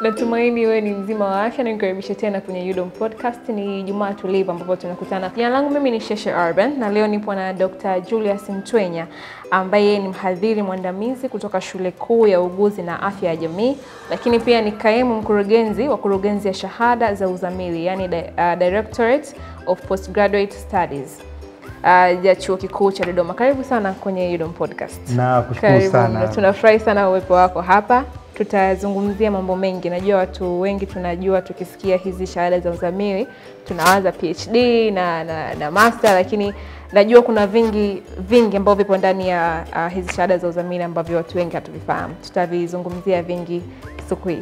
Natumaini wewe ni mzima wa afya na nikukaribisha tena kwenye UDOM Podcast. Ni Jumaa tulivu ambapo tunakutana. Jina langu mimi ni Sheshe Urban na leo nipo na Dr. Julius Ntwenya ambaye ni mhadhiri mwandamizi kutoka Shule Kuu ya Uuguzi na Afya ya Jamii, lakini pia ni kaimu mkurugenzi wa kurugenzi ya shahada za uzamili, yani Directorate of Postgraduate Studies ya Chuo Kikuu cha Dodoma. Karibu sana kwenye UDOM Podcast. Na kushukuru sana. Tunafurahi sana uwepo wako hapa. Tutazungumzia mambo mengi. Najua watu wengi tunajua tukisikia hizi shahada za uzamili tunawaza PhD na master, lakini najua kuna vingi ambavyo vipo ndani ya hizi shahada za uzamili ambavyo watu wengi hatuvifahamu. Tutavizungumzia vingi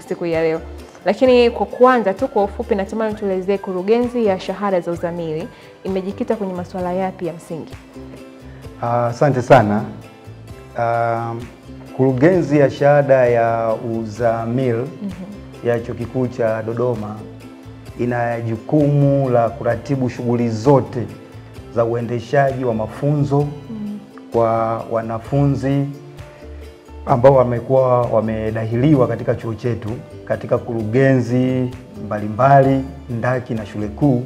siku ya leo. Lakini kwa kwanza tu kwa ufupi natamani tuelezee kurugenzi ya shahada za uzamili imejikita kwenye masuala yapi ya msingi? Asante sana. Kurugenzi ya shahada ya uzamili ya Chuo Kikuu cha Dodoma ina jukumu la kuratibu shughuli zote za uendeshaji wa mafunzo kwa wanafunzi ambao wamekuwa wamedahiliwa katika chuo chetu katika kurugenzi mbalimbali ndaki na shule kuu.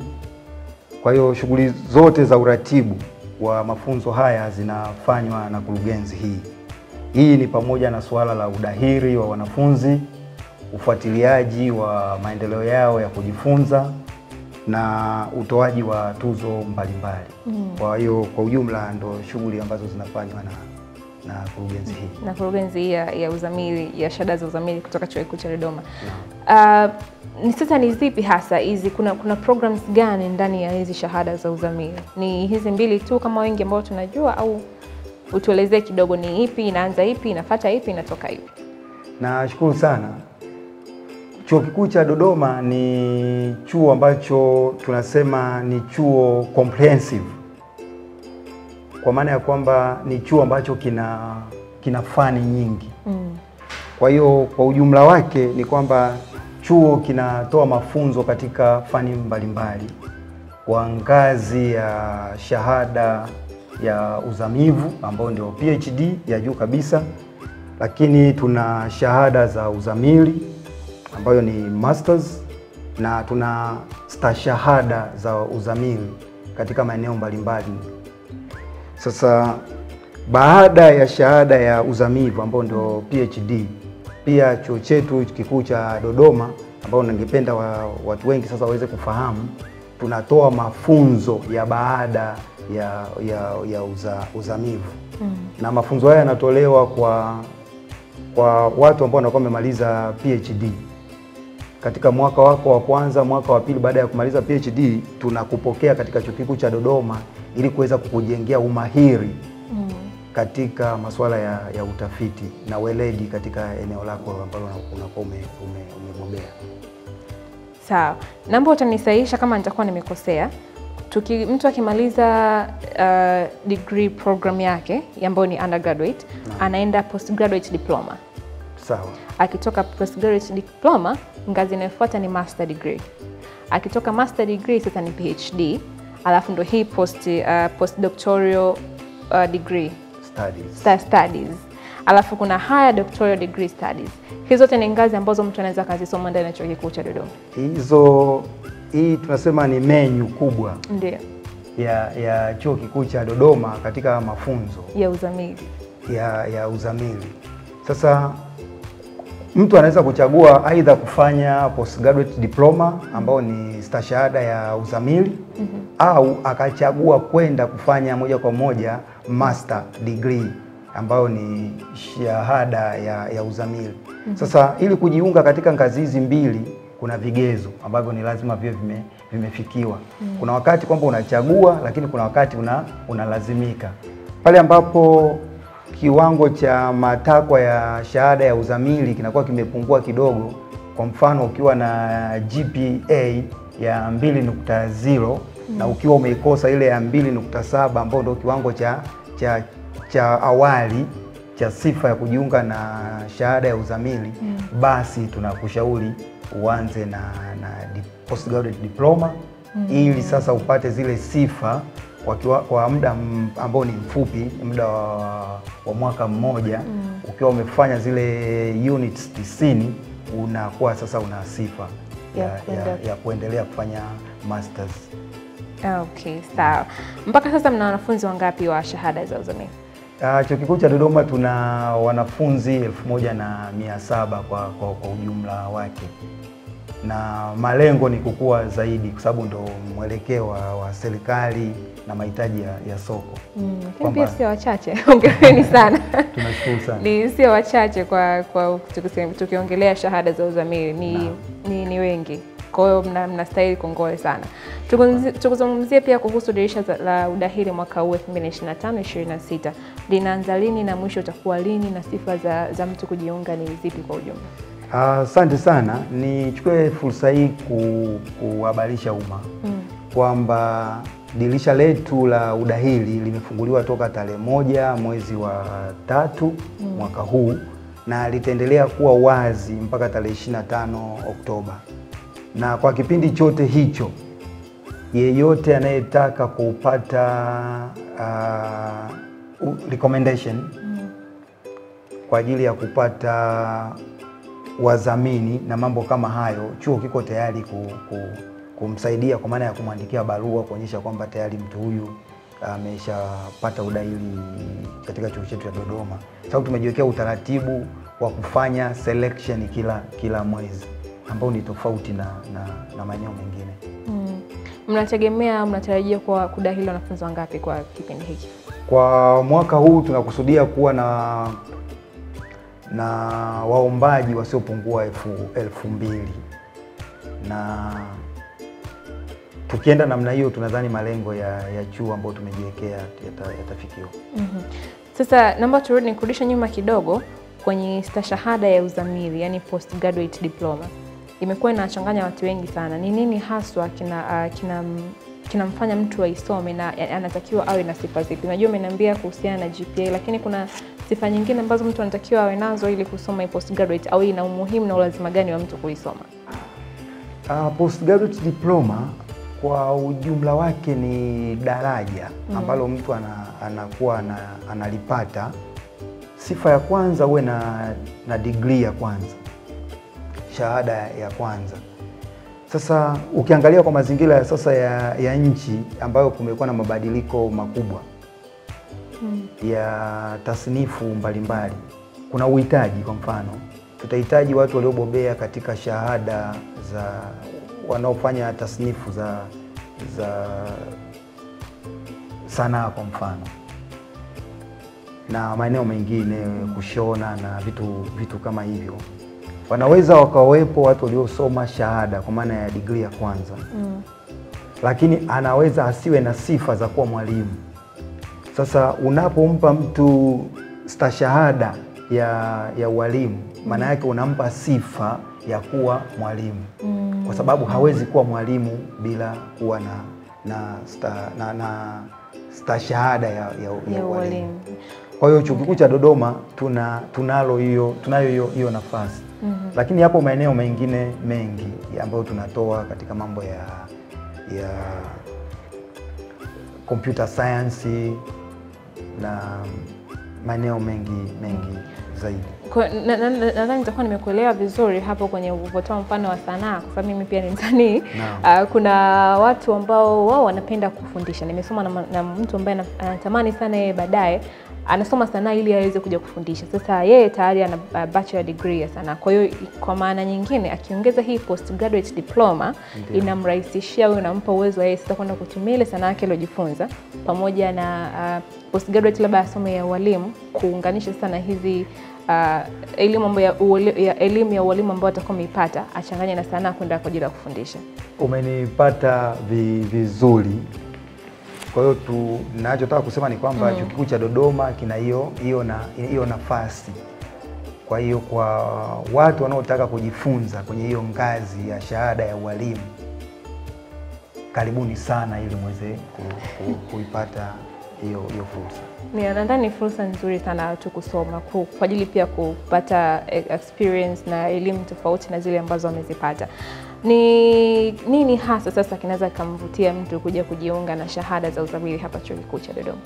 Kwa hiyo shughuli zote za uratibu wa mafunzo haya zinafanywa na kurugenzi hii. Hii ni pamoja na suala la udahiri wa wanafunzi, ufuatiliaji wa maendeleo yao ya kujifunza na utoaji wa tuzo mbalimbali. Kwa hiyo kwa ujumla ndo shughuli ambazo zinafanywa na kurugenzi hii. Na kurugenzi ya uzamili, ya shahada za uzamili kutoka Chuo Kikuu cha Dodoma. Ni sasa ni zipi hasa hizi, kuna programs gani ndani ya hizi shahada za uzamili? Ni hizi mbili tu kama wengi ambao tunajua, au utuelezee kidogo ni ipi, inaanza ipi, inafuata ipi, inatoka ipi? Nashukuru sana. Chuo Kikuu cha Dodoma ni chuo ambacho tunasema ni chuo comprehensive. Kwa maana ya kwamba ni chuo ambacho kina fani nyingi. Kwa hiyo kwa ujumla wake ni kwamba chuo kinatoa mafunzo katika fani mbalimbali kwa ngazi ya shahada ya uzamivu ambao ndio PhD ya juu kabisa, lakini tuna shahada za uzamili ambayo ni masters, na tuna stashahada za uzamili katika maeneo mbalimbali. Sasa baada ya shahada ya uzamivu ambao ndio PhD, pia chuo chetu kikuu cha Dodoma ambao ningependa watu wengi sasa waweze kufahamu, tunatoa mafunzo ya baada ya uzamivu. Na mafunzo haya yanatolewa kwa watu ambao wanakuwa wamemaliza PhD. Katika mwaka wako wa kwanza, mwaka wa pili baada ya kumaliza PhD, tunakupokea katika Chuo Kikuu cha Dodoma ili kuweza kukujengea umahiri katika masuala ya utafiti na weledi katika eneo lako ambalo unakuwa umebobea. Sawa. Naomba utanisahihisha kama nitakuwa nimekosea. Mtu akimaliza degree program yake ambayo ni undergraduate, anaenda postgraduate diploma. Sawa. Akitoka postgraduate diploma, ngazi inayofuata ni master degree. Akitoka master degree sasa ni PhD, alafu ndo hii postdoctoral degree studies. Alafu kuna higher doctoral degree studies. Hizo zote ni ngazi ambazo mtu anaweza kuzisoma ndani ya Chuo Kikuu cha Dodoma. Hii tunasema ni menu kubwa. Ndio. Ya Chuo Kikuu cha Dodoma katika mafunzo ya uzamili. Ya uzamili. Sasa mtu anaweza kuchagua aidha kufanya postgraduate diploma ambao ni stashahada ya uzamili, au akachagua kwenda kufanya moja kwa moja master degree ambao ni shahada ya uzamili. Sasa ili kujiunga katika ngazi hizi mbili kuna vigezo ambavyo ni lazima viwe vimefikiwa. Kuna wakati kwamba unachagua, lakini kuna wakati unalazimika. Pale ambapo kiwango cha matakwa ya shahada ya uzamili kinakuwa kimepungua kidogo, kwa mfano ukiwa na GPA ya 2.0 na ukiwa umeikosa ile ya 2.7 ambao ndio kiwango cha awali cha sifa ya kujiunga na shahada ya uzamili, basi tunakushauri uanze na postgraduate diploma ili sasa upate zile sifa kwa muda ambao ni mfupi, muda wa mwaka mmoja. Ukiwa umefanya zile units 90 unakuwa sasa una sifa ya kuendelea kufanya masters. Okay, sawa. Mpaka sasa mna wanafunzi wangapi wa shahada za uzamili? Chuo Kikuu cha Dodoma tuna wanafunzi 1700 kwa ujumla wake, na malengo ni kukua zaidi kwa sababu ndo mwelekeo wa serikali na mahitaji ya soko. Pia sio wachache. Hongereni sana. Tunashukuru sana. Ni sio wachache kwa tukiongelea shahada za uzamili ni wengi. Kwa hiyo mnastahili kongole sana. Tukuzungumzie pia kuhusu dirisha la udahili mwaka huu 2025-26. Linaanza lini na mwisho utakuwa lini, na sifa za mtu kujiunga ni zipi kwa ujumla? Asante sana. Nichukue fursa hii kuhabarisha umma kwamba dirisha letu la udahili limefunguliwa toka tarehe 1 mwezi wa 3 mwaka huu, na litaendelea kuwa wazi mpaka tarehe 25 Oktoba. Na kwa kipindi chote hicho, yeyote anayetaka kupata recommendation kwa ajili ya kupata wadhamini na mambo kama hayo, chuo kiko tayari kumsaidia, kwa maana ya kumwandikia barua kuonyesha kwamba tayari mtu huyu ameshapata udahili katika chuo chetu cha Dodoma. Sababu tumejiwekea utaratibu wa kufanya selection kila mwezi ambao ni tofauti na maeneo mengine. Mnatarajia kwa kudahili wanafunzi wangapi kwa kipindi hiki? Kwa mwaka huu tunakusudia kuwa na waombaji wasiopungua 2000, na tukienda namna hiyo tunadhani malengo ya chuo ambayo tumejiwekea yatafikiwa. Sasa naomba nikurudishe nyuma kidogo kwenye stashahada ya uzamili, yani postgraduate diploma. Imekuwa inachanganya watu wengi sana. Ni nini haswa kinamfanya mtu aisome, na anatakiwa awe na sifa zipi? Unajua umeniambia kuhusiana na GPA, lakini kuna sifa nyingine ambazo mtu anatakiwa awe nazo ili kusoma postgraduate, au ina umuhimu na ulazima gani wa mtu kuisoma? Postgraduate diploma kwa ujumla wake ni daraja ambalo mtu anakuwa analipata. Sifa ya kwanza uwe na degree ya kwanza, shahada ya kwanza. Sasa ukiangalia kwa mazingira ya sasa ya nchi ambayo kumekuwa na mabadiliko makubwa ya tasnifu mbalimbali, kuna uhitaji. Kwa mfano, tutahitaji watu waliobobea katika shahada wanaofanya tasnifu za sanaa kwa mfano, na maeneo mengine, kushona na vitu kama hivyo. Wanaweza wakawepo watu waliosoma shahada kwa maana ya degree ya kwanza, lakini anaweza asiwe na sifa za kuwa mwalimu. Sasa unapompa mtu stashahada ya ualimu, maana yake unampa sifa ya kuwa mwalimu, kwa sababu hawezi kuwa mwalimu bila kuwa na stashahada ya ualimu. Kwa hiyo Chuo Kikuu cha Dodoma tunayo hiyo nafasi. Lakini hapo maeneo mengine mengi ambayo tunatoa katika mambo ya computer science na maeneo mengi zaidi. Nadhani nitakuwa nimekuelewa vizuri hapo kwenye ulipotoa mfano wa sanaa, kwa sababu mimi pia ni msanii. Kuna watu ambao wao wanapenda kufundisha. Nimesoma na mtu ambaye anatamani sana yeye baadaye anasoma sanaa ili aweze kuja kufundisha. Sasa yeye tayari ana bachelor degree ya sanaa. Kwa hiyo kwa maana nyingine akiongeza hii postgraduate diploma inamrahisishia au inampa uwezo yeye sasa kwenda kutumia ile sanaa yake aliyojifunza pamoja na postgraduate labda asome ya ualimu, kuunganisha sana hizi elimu ya ualimu ambayo atakuwa ameipata, achanganye na sanaa kwenda kwa ajili ya kufundisha. Umenipata vizuri. Kwa hiyo ninachotaka kusema ni kwamba Chuo Kikuu cha Dodoma kina hiyo nafasi. Kwa hiyo kwa watu wanaotaka kujifunza kwenye hiyo ngazi ya shahada ya ualimu, karibuni sana ili muweze kuipata hiyo fursa. Nadhani ni fursa nzuri sana watu kusoma kwa ajili pia kupata experience na elimu tofauti na zile ambazo wamezipata. Ni nini hasa sasa kinaweza kumvutia mtu kuja kujiunga na shahada za uzamili hapa Chuo Kikuu cha Dodoma?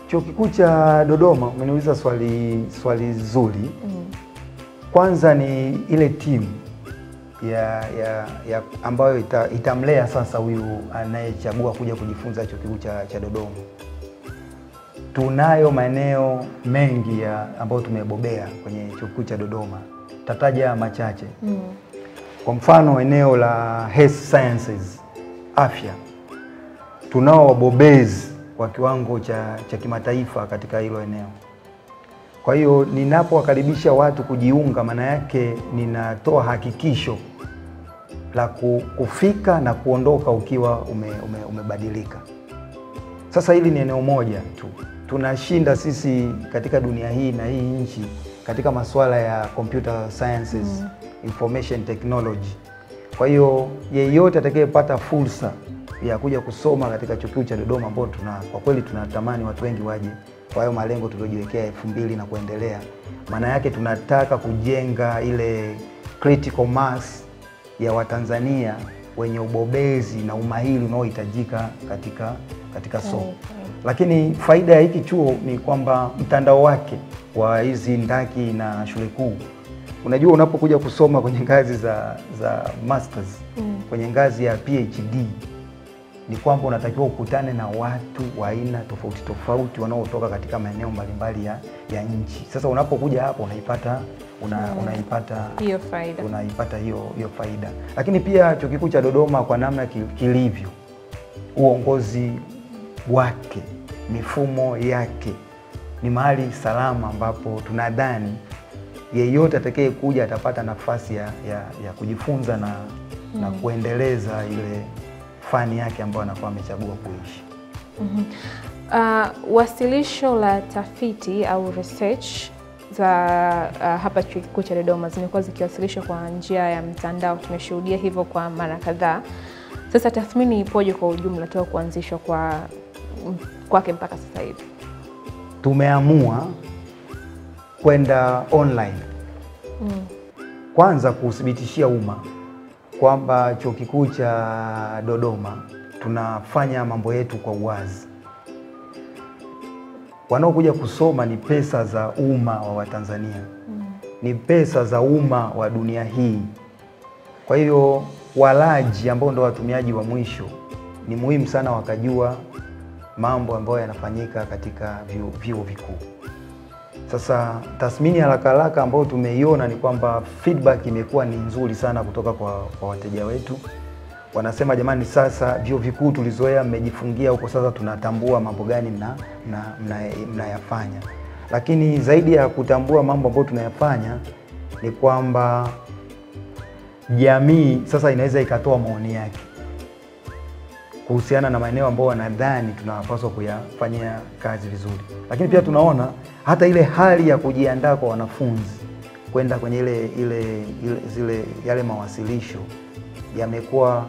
Chuo Kikuu cha Dodoma, umeniuliza swali zuri. Kwanza ni ile timu ya ambayo itamlea sasa huyu anayechagua kuja kujifunza chuo kikuu cha Dodoma. Tunayo maeneo mengi ambayo tumebobea kwenye chuo kikuu cha Dodoma. Tataja machache. Kwa mfano eneo la health sciences, afya. Tunao wabobezi kwa kiwango cha kimataifa katika hilo eneo. Kwa hiyo ninapowakaribisha watu kujiunga, maana yake ninatoa hakikisho la kufika na kuondoka ukiwa umebadilika. Sasa hili ni eneo moja tu. Tunashinda sisi katika dunia hii na hii nchi katika masuala ya computer sciences, information technology. Kwa hiyo yeyote atakayepata fursa ya kuja kusoma katika chuo kikuu cha Dodoma, ambao kwa kweli tunatamani watu wengi waje kwa hayo malengo tuliojiwekea 2000 na kuendelea. Maana yake tunataka kujenga ile critical mass ya Watanzania wenye ubobezi na umahiri unaohitajika katika soko. Lakini faida ya hiki chuo ni kwamba mtandao wake wa hizi ndaki na shule kuu. Unajua unapokuja kusoma kwenye ngazi za masters, kwenye ngazi ya PhD, ni kwamba unatakiwa ukutane na watu wa aina tofauti wanaotoka katika maeneo mbalimbali ya nchi. Sasa unapokuja hapo unaipata hiyo faida. Lakini pia chuo kikuu cha Dodoma kwa namna kilivyo, uongozi wake, mifumo yake, ni mahali salama ambapo tunadhani yeyote atakaye kuja atapata nafasi ya kujifunza na kuendeleza ile fani yake ambayo anakuwa amechagua kuishi. Wasilisho la tafiti au research za hapa chuo kikuu cha Dodoma zimekuwa zikiwasilishwa kwa njia ya mtandao. Tumeshuhudia hivyo kwa mara kadhaa. Sasa tathmini ipoje kwa ujumla toka kuanzishwa kwake mpaka sasa hivi? Tumeamua kwenda online. Kwanza kuthibitishia umma kwamba chuo kikuu cha Dodoma tunafanya mambo yetu kwa uwazi. Wanaokuja kusoma ni pesa za umma wa Watanzania. Ni pesa za umma wa dunia hii. Kwa hiyo walaji ambao ndio watumiaji wa mwisho ni muhimu sana wakajua mambo ambayo yanafanyika katika vyuo vikuu. Sasa tathmini haraka ambayo tumeiona ni kwamba feedback imekuwa ni nzuri sana kutoka kwa wateja wetu. Wanasema jamani, sasa vyuo vikuu tulizoea mmejifungia huko, sasa tunatambua mambo gani mnayafanya. Lakini zaidi ya kutambua mambo ambayo tunayafanya ni kwamba jamii sasa inaweza ikatoa maoni yake kuhusiana na maeneo ambayo wanadhani tunapaswa kuyafanyia kazi vizuri. Lakini pia tunaona hata ile hali ya kujiandaa kwa wanafunzi kwenda kwenye yale mawasilisho yanakuwa,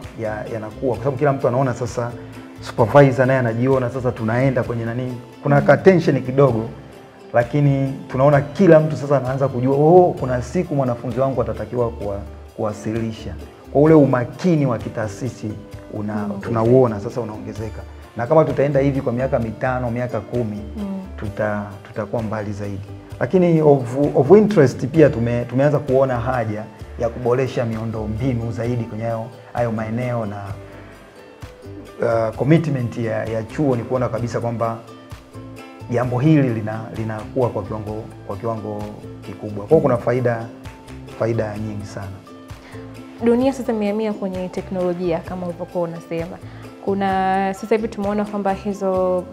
kwa sababu kila mtu anaona sasa, supervisor naye anajiona sasa tunaenda kwenye nani, kuna tension kidogo, lakini tunaona kila mtu sasa anaanza kujua kuna siku mwanafunzi wangu atatakiwa kuwasilisha. Kwa ule umakini wa kitaasisi tunauona sasa unaongezeka. Na kama tutaenda hivi kwa miaka 5, miaka 10, tutakuwa mbali zaidi. Lakini of interest pia tumeanza kuona haja ya kuboresha miundo mbinu zaidi kwenye hayo maeneo, na commitment ya chuo ni kuona kabisa kwamba jambo hili linakuwa kwa kiwango kikubwa. Kwa kuna faida nyingi sana. Dunia sasa imehamia kwenye teknolojia kama ulivyokuwa unasema. Sasa hivi tumeona kwamba hizo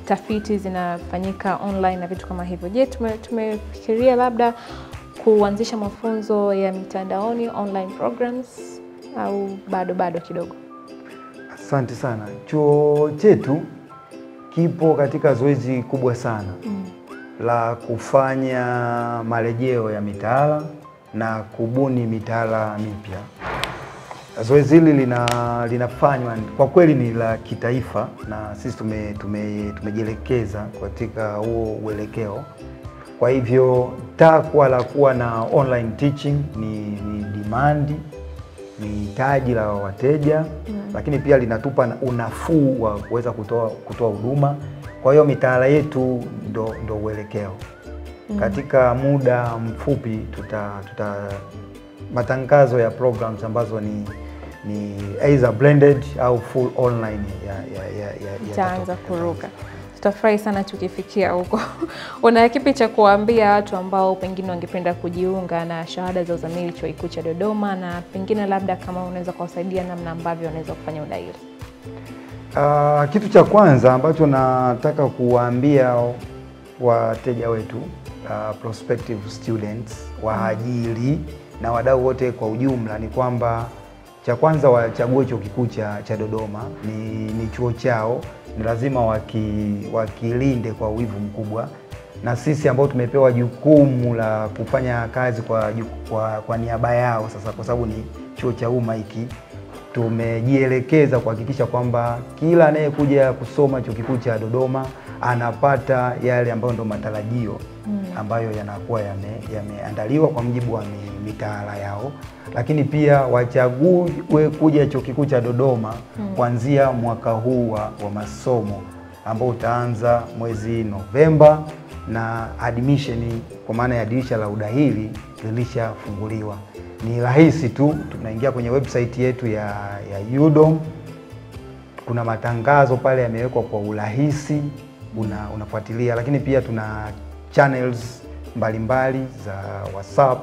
tafiti zinafanyika online na vitu kama hivyo. Je, tumefikiria labda kuanzisha mafunzo ya mitandaoni, online programs, au bado kidogo? Asante sana. Chuo chetu kipo katika zoezi kubwa sana la kufanya marejeo ya mitaala na kubuni mitaala mipya. Zoezi hili linafanywa kwa kweli ni la kitaifa, na sisi tumejielekeza katika huo uelekeo. Kwa hivyo takwa la kuwa na online teaching ni demand, ni hitaji la wateja, lakini pia linatupa unafuu wa kuweza kutoa huduma. Kwa hiyo mitaala yetu ndo uelekeo. Katika muda mfupi tuta matangazo ya programs ambazo ni either blended au full online itaanza kuruka. Tutafurahi sana tukifikia huko. Una kipi cha kuambia watu ambao pengine wangependa kujiunga na shahada za uzamili Chuo Kikuu cha Dodoma, na pengine labda kama unaweza kuwasaidia namna ambavyo wanaweza kufanya udahili? Kitu cha kwanza ambacho nataka kuwaambia wateja wetu, prospective students, waajiri na wadau wote kwa ujumla, ni kwamba cha kwanza wachague Chuo Kikuu cha Dodoma. Ni chuo chao, ni lazima wakilinde kwa wivu mkubwa, na sisi ambao tumepewa jukumu la kufanya kazi kwa niaba yao sasa, kwa sababu ni chuo cha umma hiki, tumejielekeza kuhakikisha kwamba kila anayekuja kusoma Chuo Kikuu cha Dodoma anapata yale ambayo ndo matarajio ambayo yanakuwa yameandaliwa kwa mujibu wa mitaala yao. Lakini pia wachague kuja Chuo Kikuu cha Dodoma kuanzia mwaka huu wa masomo ambao utaanza mwezi Novemba, na admission kwa maana ya dirisha la udahili lilishafunguliwa. Ni rahisi tu, tunaingia kwenye website yetu ya UDOM. Kuna matangazo pale yamewekwa kwa urahisi, unafuatilia. Lakini pia tuna channels mbalimbali za WhatsApp,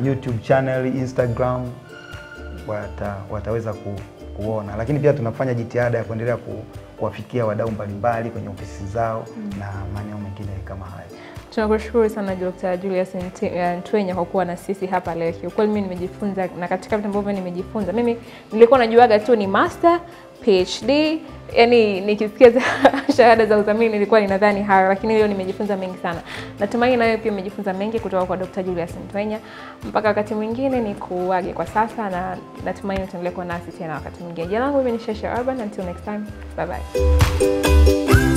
YouTube channel, Instagram, wataweza kuona. Lakini pia tunafanya jitihada ya kuendelea kuwafikia wadau mbalimbali kwenye ofisi zao na maeneo mengine kama haya. Tunakushukuru sana Dr. Julius Ntwenya kwa kuwa na sisi hapa leo. Kwa mimi nimejifunza, na katika vitu ambavyo nimejifunza, mimi nilikuwa najuaga tu ni master, PhD, yani nikisikia shahada za uzamili nilikuwa ninadhani hayo, lakini leo nimejifunza mengi sana. Natumaini nawe pia umejifunza mengi kutoka kwa Dr. Julius Ntwenya. Mpaka wakati mwingine ni kuage kwa sasa, na natumaini utaendelea kuwa nasi tena wakati mwingine. Jina langu mimi ni Shasha Urban. Until next time, bye bye.